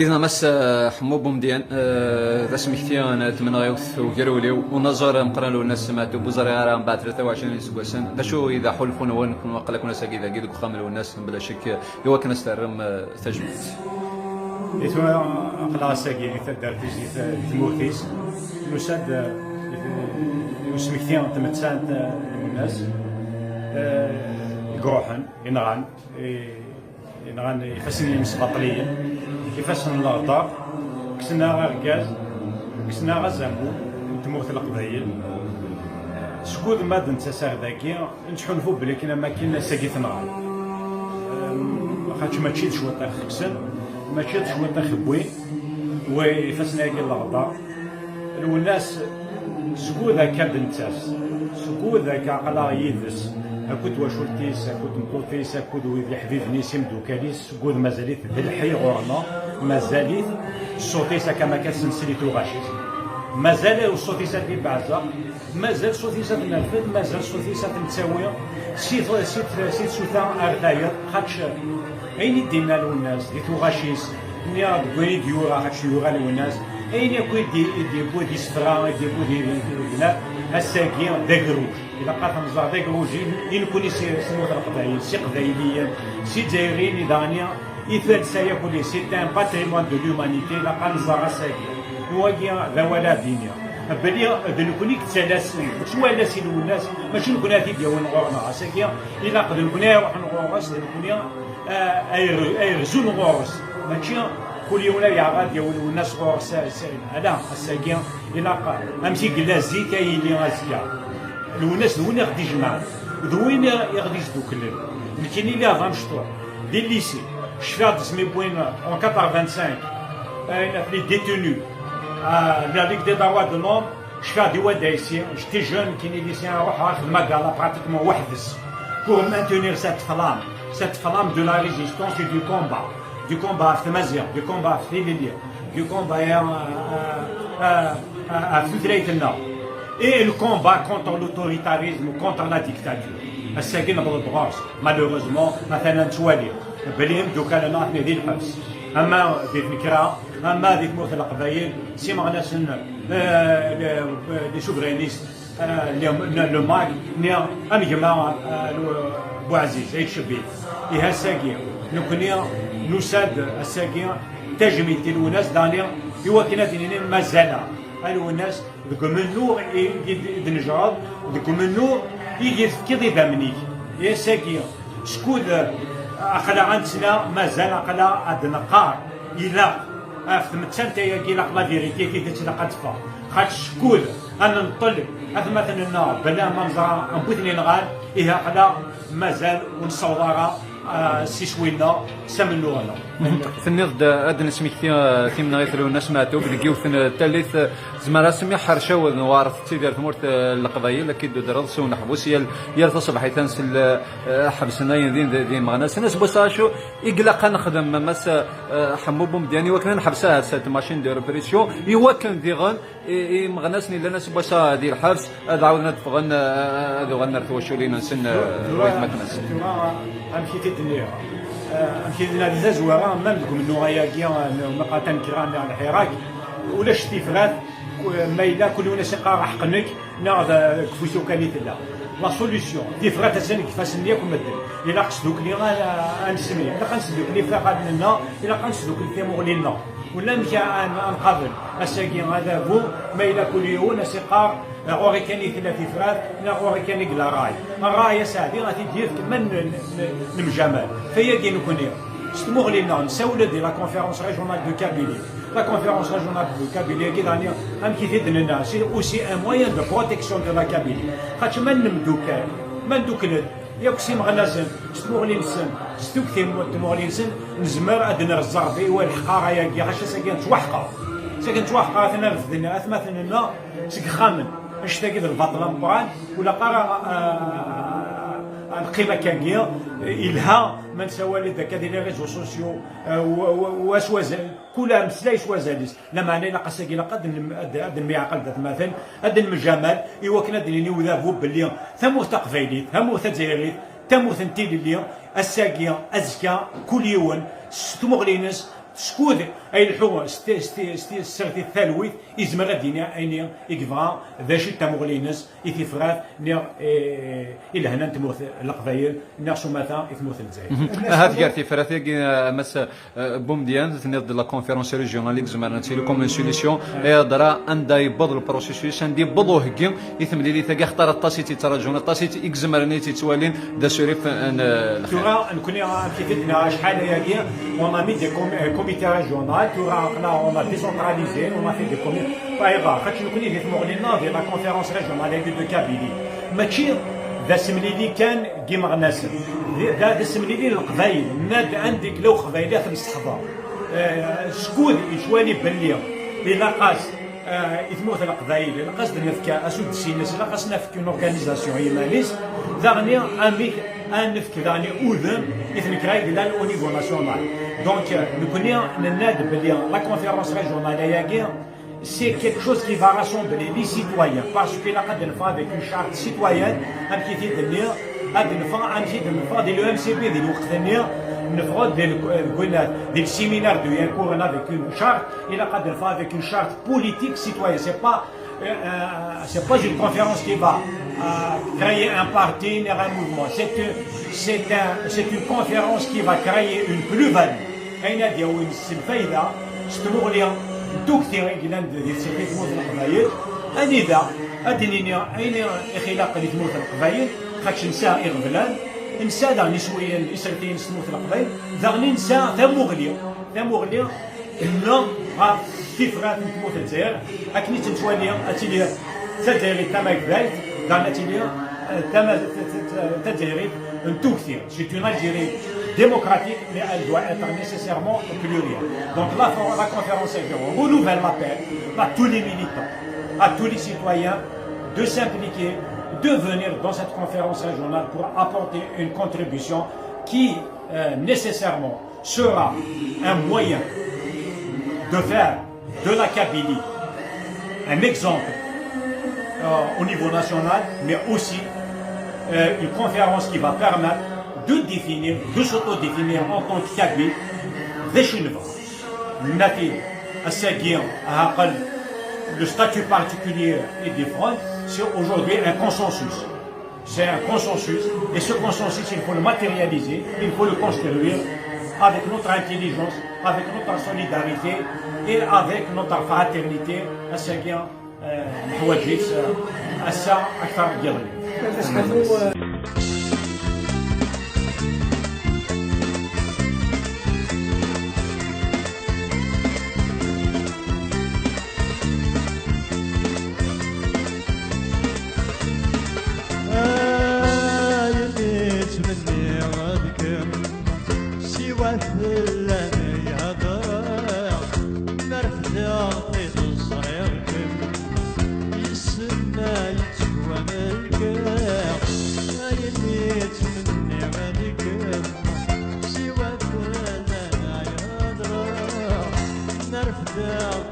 إذا مس حمو بومديان ذا سمكتيان تمنى غيوث وقرولي ونظر مقرن الناس سمعتو بوزاري راه من بعد 23 سكواسن ذا شو إذا حلفون وين كون وقلا كنا ساكي ذا كيدو خامل والناس بلا شك يوا كنا استرم تجمعت إذا أقلا ساكي تدار تجي تموتيس نساد سمكتيان تمتسان الناس يقروحن ينغان يفسن المسبطلية يفسن الأغطار كسنا غاز كسنا غازامبو تموت القبايل سكود ما دنت ساغ ذاكي نتحلفو بلي كنا ما كنا ساقي تنغال خاطش ما تشيت شويه طاخ خسن ما تشيت شويه طاخ بوين ويفسنا كي الأغطار والناس سكود هكا دنتاس سكود هكا قلا يدس أكود وشولتيس أكود مقوطيس أكود ويدي حبيب نيسيم دوكاليس كود مازاليت بالحي غورنا مازاليت الصوتيس كما كتسنسليتو غاشيس مازال الصوتيس دي بعزا مازال صوتيس نرفد مازال صوتيس نتساوي سيت سوتا أرداير خاطش أين دينا للناس دي توغاشيس نيا بغي ديورا خاطش يورا للناس أين يكون دي بودي سفرا دي بودي بنا الساقي داكروج إذا قالت نزار داكروج يكون سموت القبائل سي قبائليا سي جزائريين دانيا إثال سيكون سي ان باتريمون دو لومانيتي إذا قال نزار الساقي نواقيا ذوالا دينيا بلي دلكونيك تسلاسل شوالة سي الناس ماشي نكون هاتي ديال نغورنا الساقي إلا قد نكون نروح نغورس نكون أيرزو نغورس ماشي كل يوم لا يعاد يقول الناس غورس هذا الساقي إلا أمشي قلا زيت أي اللي غازيا الناس وين غادي يجمع وين غادي يدوكلل لكن اللي غنشطو دي الليسي شفات سمي بوين en 85 les détenus la Ligue des droits de l'homme شفات دوا دايسي j'étais jeune كاين الليسيان نروح نخدم قالا براتيكمون وحدس pour maintenir cette flamme de la résistance et du combat في تمازيغ du combat في ليبيا du combat في ثريتنا et le combat contre l'autoritarisme contre la dictature الساكن بالبغاص malheureusement مثلا توالي بليهم دوكا لنا حنا ديال الحبس اما ديك الكرا اما ديك موت القبايل سي مغناس لي سوفرينيست لو ماك نيا ام جماعه بوعزيز هيك شبيت إيه الساقية نكونيا نساد الساقية تجميل تلو ناس دانيا يوا كنا دينينا مازال قالوا الناس ذوك منو دنجراد ذوك منو يجي كيضي دامنيك يا الساقية شكون أخلا عندنا مازال أخلا أدنقار إلا أفتمتسان تايا كيلا لا فيريتي كي تتلقى تفا خاطر شكون أنا نطلب مثلا النار بلا ما نزرع نبوثني نغال إيه أخلا مازال ونصورها سي شوينا سمنوها في النض ادن سميك تيمنا غيثلو الناس ماتو بالكيوثن الثالث زمرا سمي حرشاو نوارث تيدير ثمورت القضايا اكيد درس ونحبس يا تصبح تنسل حبسنا يدين دين مغناس الناس بوساشو يقلق نخدم مس حموبهم دياني وكنا نحبسها سات ماشين دير بريسيو يوكن ديغن مغناسني لنا بوسا ديال الحبس عاودنا تفغن هذو غنرثوا شولينا نسن رويت مكنس امشي الدنيا امشي لنا زواره ما نقول منو غايا مقاتن كيران على الحراك ولا شتي فغات ما الا كل ناس يقرا حقنك ناض كفوسو كانيت لا لا سوليسيون دي فغات سنك كيفاش نياك ومدل الا قصدوك لي غنسمي الا قنسدوك لي فغات لنا الا قنسدوك لي مغلينا ولا مشى نقابل الساقي هذا هو ما الا كل يوم ناس يقار غوري كان يثلا في فراث لا غوري كان يقلا راي الراي ساعدي غادي دير من المجامل فهي كي نكوني ستموغ لينا نساولو ديال لا كونفيرونس ريجونال دو كابيلي لا كونفيرونس ريجونال دو كابيلي كي دانيا ام كي تدن لنا سي اوسي ان موين دو بروتيكسيون دو لا كابيلي خاطش ما نمدوك ما ندوكلد ياك سي مغناسن ستموغ لي نسن ستوك تموغ لي نسن نزمر ادنا الزربي والحقاره ياكي خاطش ساكن توحقه ساكن توحقه ثنا الدنيا مثلا لنا سك خامن اش تاكد البطل مبران ولا قرا القيمه كانكيا إلها من سوالي ذاك ديال لي ريزو سوسيو واسوازل كلها مسلاي سوازاليس لا معنى لا قصاكي لا قد المعقل ذات مثلا هاد المجامل ايوا كنا ديني وذابو باللي ثمو تقفايليت ثمو تزايريت تموت انتي اللي الساقيه ازكى كل يوم ستمغلينس سكود اي الحو سرتي الثالويت يزمر الدنيا اين يكفغا ذا شي تامغلينس يثفرات نير الى هنا تموت القبايل نير سوماتا يتموت الجزائر. هذه كارتي فراتي مس بومديان تنض لا كونفيرونس ريجيونال زمرنا تيليكوم سوليسيون درا اندا يبض البروسيسوس اندي بضو هكي يثملي لي ثقا اختار الطاسيتي تراجون الطاسيتي اكزمرني تيتوالين دا سوريف تورا نكوني كيفنا شحال ياكي اون ا مي دي كوميتي ريجيونال تورا اون ا ديسونتراليزي اون ا في دي كوميتي بايغا خاطش نكوني في مغلينا في لا كونفيرونس ريجيونال دو كابيلي ماشي ذا سمليلي كان كيما غناس ذا سمليلي القبايل ناد عندك لو قبايلات مستحضر شكون يشوالي بلي الا قاس يتموت القبايل الا قاس نفكا اسود السينس الا قاس نفك اون اورغانيزاسيون ايمانيس داغني اميك ان نفك داغني اوذن يتنكراي ديال او نيفو ناسيونال دونك نكوني نناد بلي لا كونفيرونس ريجيونال ياكي c'est quelque chose qui va rassembler les citoyens parce que la cadre avec une charte citoyenne un petit peu de dire un petit peu de l'OMCP de l'Ukraine des séminaires de Yankour avec une charte et la cadre avec une charte politique citoyenne c'est pas une conférence qui va créer un parti ni un mouvement c'est une conférence qui va créer une plus-value أين ديال الفايدة استمر دوكتي كيلان ديال سيرفيس موت القبايل انذا ادنيني اين خلاق اللي تموت القبايل خاطش نساء اغفلان نساء داغني شويه الاسرتين تموت القبايل داغني نساء ثمغلي لا كيفرات تموت الجزائر اكني تنتوالي اتيلي تديري تما كبايت داغنا اتيلي تديري دوكتي سي اون الجيري démocratique, mais elle doit être nécessairement plurielle. Donc la conférence renouvelle l'appel à tous les militants, à tous les citoyens de s'impliquer, de venir dans cette conférence régionale pour apporter une contribution qui nécessairement sera un moyen de faire de la Kabylie un exemple au niveau national, mais aussi une conférence qui va permettre de s'autodéfinir en tant que Kabyle, le statut particulier et différent, c'est aujourd'hui un consensus. C'est un consensus, et ce consensus, il faut le matérialiser, il faut le construire avec notre intelligence, avec notre solidarité et avec notre fraternité. Yeah.